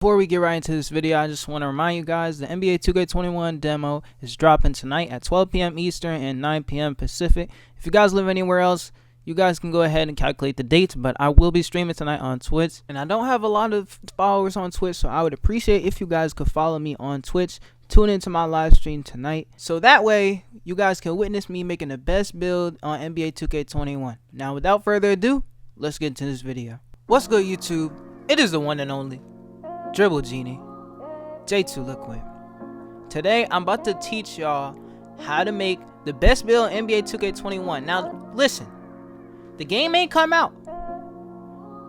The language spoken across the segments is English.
Before we get right into this video, I just want to remind you guys the NBA 2K21 demo is dropping tonight at 12 p.m. Eastern and 9 p.m. Pacific. If you guys live anywhere else, you guys can go ahead and calculate the dates, but I will be streaming tonight on Twitch. And I don't have a lot of followers on Twitch, so I would appreciate if you guys could follow me on Twitch. Tune into my live stream tonight, so that way you guys can witness me making the best build on NBA 2K21. Now, without further ado, let's get into this video. What's good, YouTube? It is the one and only Dribble Genie, JayToo Liquid. Today, I'm about to teach y'all how to make the best build in NBA 2K21. Now, listen, the game ain't come out,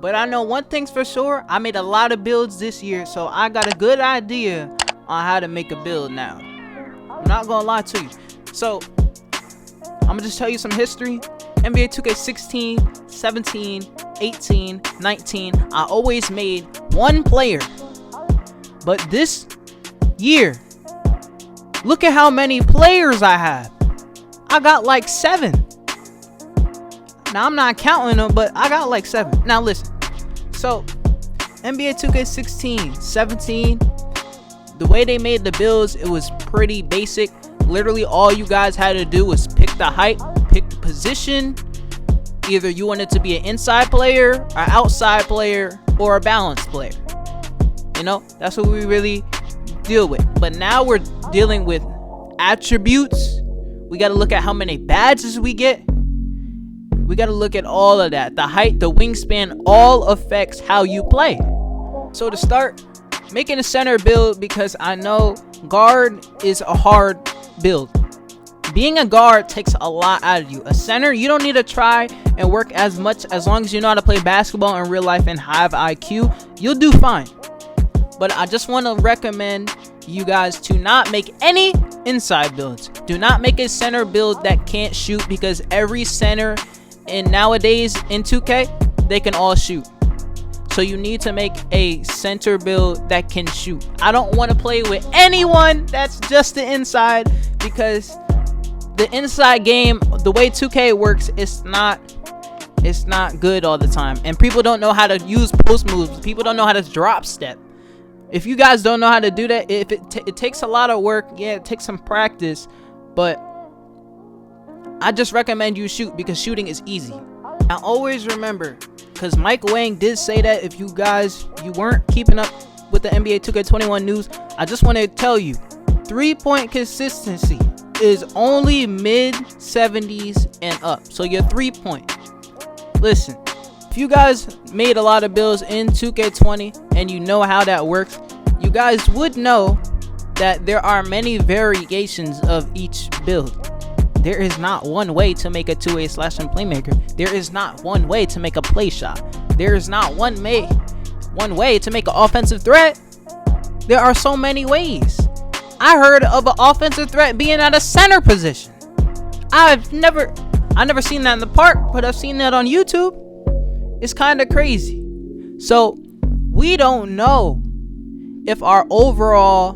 but I know one thing's for sure. I made a lot of builds this year, so I got a good idea on how to make a build now. I'm not gonna lie to you. So, I'm gonna just tell you some history. NBA 2K16, 17, 18, 19, I always made one player. But this year, look at how many players I have. I got like 7. Now, I'm not counting them, but I got like 7. Now, listen. So, NBA 2K16, 17, the way they made the builds, it was pretty basic. Literally, all you guys had to do was pick the height, pick the position. Either you wanted to be an inside player, an outside player, or a balanced player. You know, that's what we really deal with. But now we're dealing with attributes. We got to look at how many badges we get. We got to look at all of that. The height, the wingspan, all affects how you play. So to start, making a center build, because I know guard is a hard build. Being a guard takes a lot out of you. A center, you don't need to try and work as much. As long as you know how to play basketball in real life and have IQ, you'll do fine. But I just want to recommend you guys to not make any inside builds. Do not make a center build that can't shoot, because every center nowadays in 2K, they can all shoot. So you need to make a center build that can shoot. I don't want to play with anyone that's just the inside, because the inside game, the way 2K works, it's not good all the time. And people don't know how to use post moves. People don't know how to drop step. If you guys don't know how to do that, if it takes a lot of work, yeah, it takes some practice, but I just recommend you shoot, because shooting is easy. Now always remember, because Mike Wang did say that if you weren't keeping up with the NBA 2K21 news, I just want to tell you, 3-point consistency is only mid 70s and up. So your 3-point. Listen, if you guys made a lot of builds in 2K20 and you know how that works, you guys would know that there are many variations of each build. There is not one way to make a two-way slashing playmaker. There is not one way to make a play shot. There is not one way to make an offensive threat. There are so many ways. I heard of an offensive threat being at a center position. I've never seen that in the park, but I've seen that on YouTube. It's kind of crazy. So we don't know if as our overall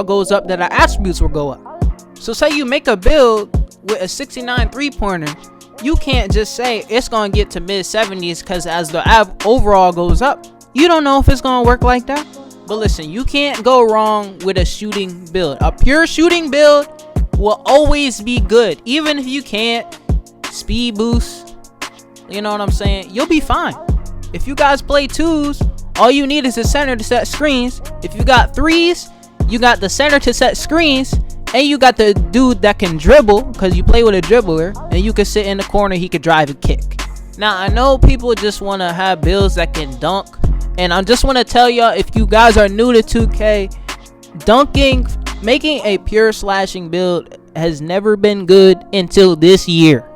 goes up, that our attributes will go up. So say you make a build with a 69 3-pointer, you can't just say it's going to get to mid 70s, because as the overall goes up, you don't know if it's going to work like that. But listen, you can't go wrong with a shooting build. A pure shooting build will always be good. Even if you can't speed boost, you know what I'm saying, you'll be fine. If you guys play 2s, all you need is a center to set screens. If you got 3s, you got the center to set screens, and you got the dude that can dribble, because you play with a dribbler, and you can sit in the corner, he could drive and kick. Now, I know people just want to have builds that can dunk, and I just want to tell y'all, if you guys are new to 2K, dunking, making a pure slashing build has never been good until this year.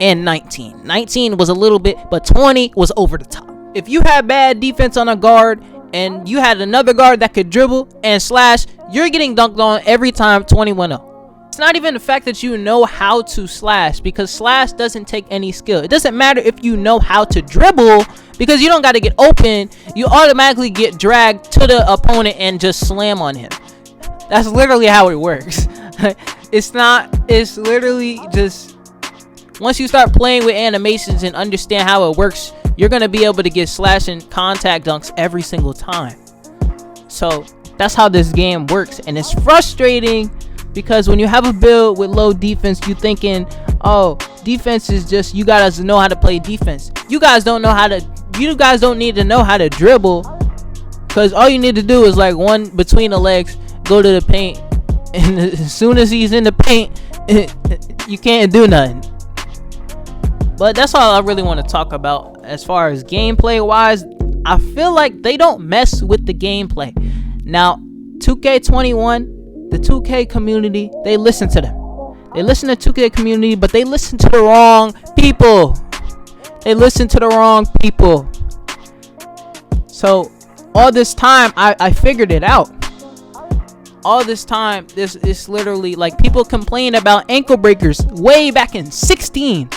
And 19 was a little bit, but 20 was over the top. If you had bad defense on a guard, and you had another guard that could dribble and slash, you're getting dunked on every time. 21-0. It's not even the fact that you know how to slash, because slash doesn't take any skill. It doesn't matter if you know how to dribble, because you don't got to get open. You automatically get dragged to the opponent and just slam on him. That's literally how it works. It's literally just, once you start playing with animations and understand how it works, you're going to be able to get slash and contact dunks every single time. So that's how this game works, and it's frustrating because when you have a build with low defense, you thinking, oh, defense is just, you guys know how to play defense. You guys don't need to know how to dribble, because all you need to do is like one between the legs, go to the paint, and as soon as he's in the paint, you can't do nothing. But that's all I really want to talk about as far as gameplay wise. I feel like they don't mess with the gameplay. Now 2K21, the 2K community, they listen to them. They listen to 2K community, but they listen to the wrong people. So all this time, I figured it out. All this time, this is literally like people complain about ankle breakers way back in 16.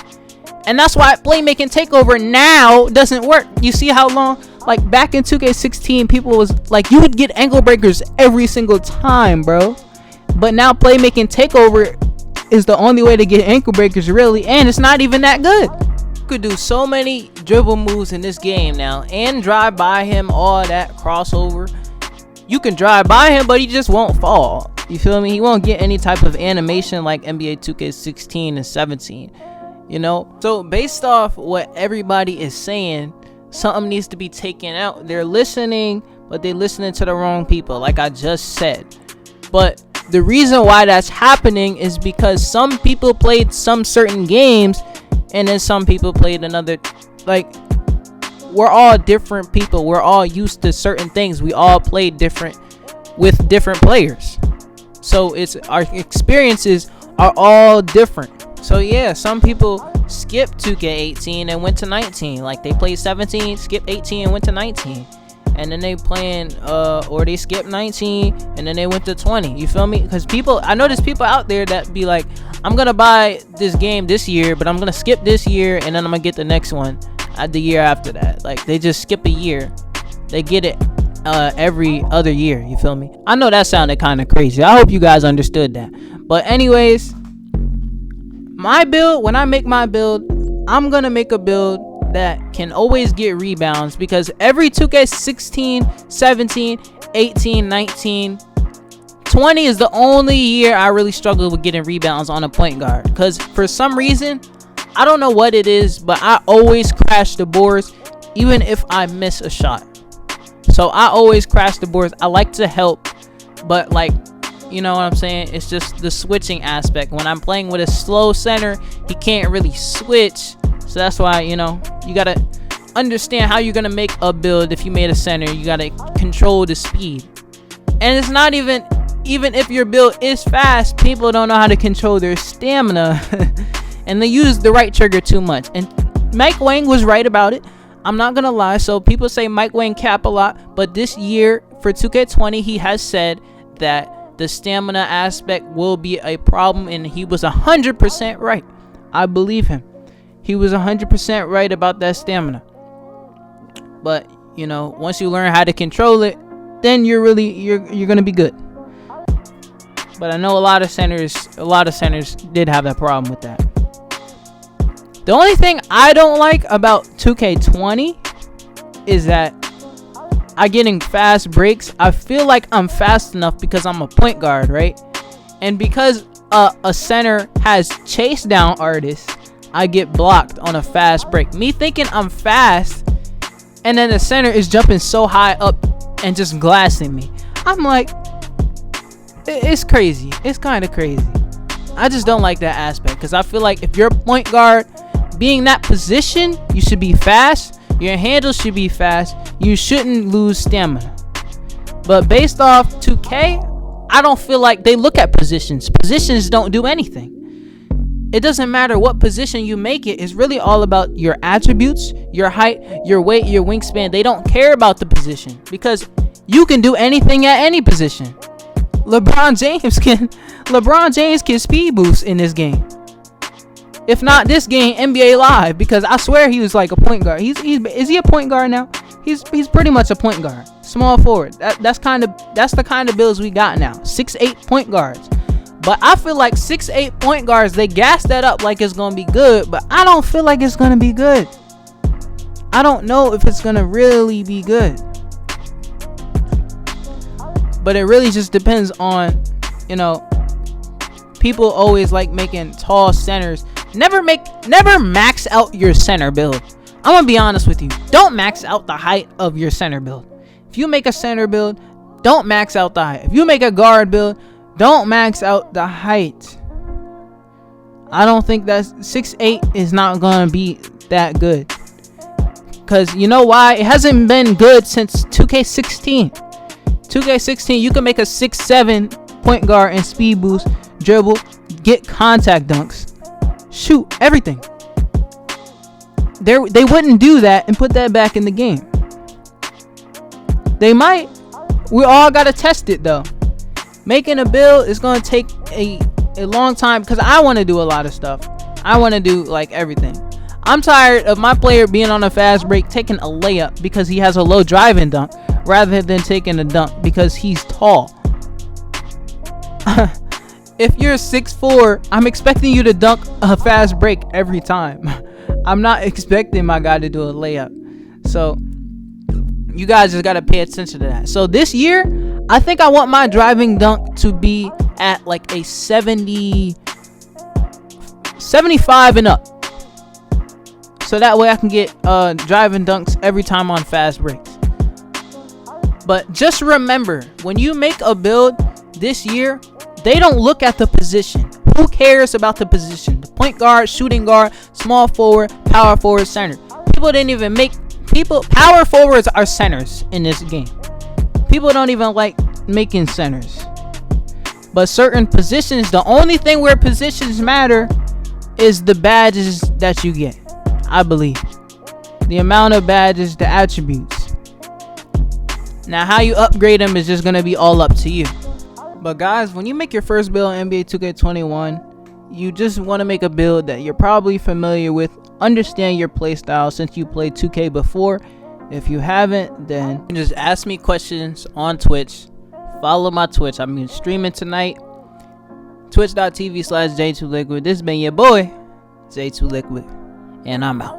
And that's why playmaking takeover now doesn't work. You see how long, like back in 2K16, people was like, you would get ankle breakers every single time, bro. But now playmaking takeover is the only way to get ankle breakers, really, and it's not even that good. You could do so many dribble moves in this game now, and drive by him, all that crossover. You can drive by him, but he just won't fall. You feel me? He won't get any type of animation like NBA 2K16 and 17. You know, so based off what everybody is saying, something needs to be taken out. They're listening, but they're listening to the wrong people, like I just said. But the reason why that's happening is because some people played some certain games, and then some people played another. Like, we're all different people. We're all used to certain things. We all play different with different players. So it's our experiences are all different. So yeah, some people skipped 2K18 and went to 19. Like they played 17, skipped 18 and went to 19. And then they playing or they skipped 19 and then they went to 20. You feel me? Because I know there's people out there that be like, I'm gonna buy this game this year, but I'm gonna skip this year and then I'm gonna get the next one the year after that. Like they just skip a year. They get it every other year. You feel me? I know that sounded kind of crazy. I hope you guys understood that. But anyways, my build, when I make my build, I'm gonna make a build that can always get rebounds, because every 2K16, 17, 18, 19, 20 is the only year I really struggled with getting rebounds on a point guard, because for some reason, I don't know what it is, but I always crash the boards even if I miss a shot. So I always crash the boards. I like to help, but like, you know what I'm saying? It's just the switching aspect. When I'm playing with a slow center, he can't really switch. So that's why, you know, you got to understand how you're going to make a build. If you made a center, you got to control the speed. And it's not even if your build is fast, people don't know how to control their stamina. And they use the right trigger too much. And Mike Wang was right about it. I'm not going to lie. So people say Mike Wang cap a lot. But this year for 2K20, he has said that the stamina aspect will be a problem, and he was 100% right. I believe him. He was 100% right about that stamina. But you know, once you learn how to control it, then you're gonna be good. But I know a lot of centers did have that problem with that. The only thing I don't like about 2K20 is that I getting fast breaks. I feel like I'm fast enough because I'm a point guard, right? And because a center has chase down artists, I get blocked on a fast break. Me thinking I'm fast, and then the center is jumping so high up and just glassing me. I'm like, it's crazy. It's kind of crazy. I just don't like that aspect, because I feel like if you're a point guard, being that position, you should be fast. Your handle should be fast. You shouldn't lose stamina. But based off 2K, I don't feel like they look at positions. Positions don't do anything. It doesn't matter what position you make it. It's really all about your attributes, your height, your weight, your wingspan. They don't care about the position, because you can do anything at any position. LeBron James can speed boost in this game. If not this game, NBA Live, because I swear he was like a point guard. Is he a point guard now? He's pretty much a point guard, small forward. That's the kind of builds we got now. 6'8" point guards. But I feel like 6'8" point guards, they gas that up like it's gonna be good, but I don't feel like it's gonna be good. I don't know if it's gonna really be good. But it really just depends on, you know, people always like making tall centers. Never max out your center build. I'm gonna be honest with you. Don't max out the height of your center build. If you make a center build, don't max out the height. If you make a guard build, don't max out the height. I don't think that 6'8" is not gonna be that good. Cause you know why? It hasn't been good since 2K16. 2K16, you can make a 6'7" point guard and speed boost, dribble, get contact dunks, shoot, everything. They wouldn't do that and put that back in the game. They might. We all gotta test it though. Making a build is gonna take a long time because I want to do a lot of stuff. I want to do like everything. I'm tired of my player being on a fast break taking a layup because he has a low driving dunk rather than taking a dunk because he's tall. If you're 6'4", I'm expecting you to dunk a fast break every time. I'm not expecting my guy to do a layup. So you guys just gotta pay attention to that. So this year, I think I want my driving dunk to be at like a 70, 75 and up. So that way I can get driving dunks every time on fast breaks. But just remember, when you make a build this year, they don't look at the position. Who cares about the position? The point guard, shooting guard, small forward, power forward, center. People didn't even make power forwards are centers in this game. People don't even like making centers. But certain positions, the only thing where positions matter is the badges that you get. I believe the amount of badges, the attributes. Now how you upgrade them is just gonna be all up to you. But guys, when you make your first build in NBA 2K21, you just want to make a build that you're probably familiar with, understand your playstyle since you played 2K before. If you haven't, then just ask me questions on Twitch. Follow my Twitch. I'm gonna be streaming tonight. Twitch.tv/JayTooLiquid. This has been your boy, JayTooLiquid, and I'm out.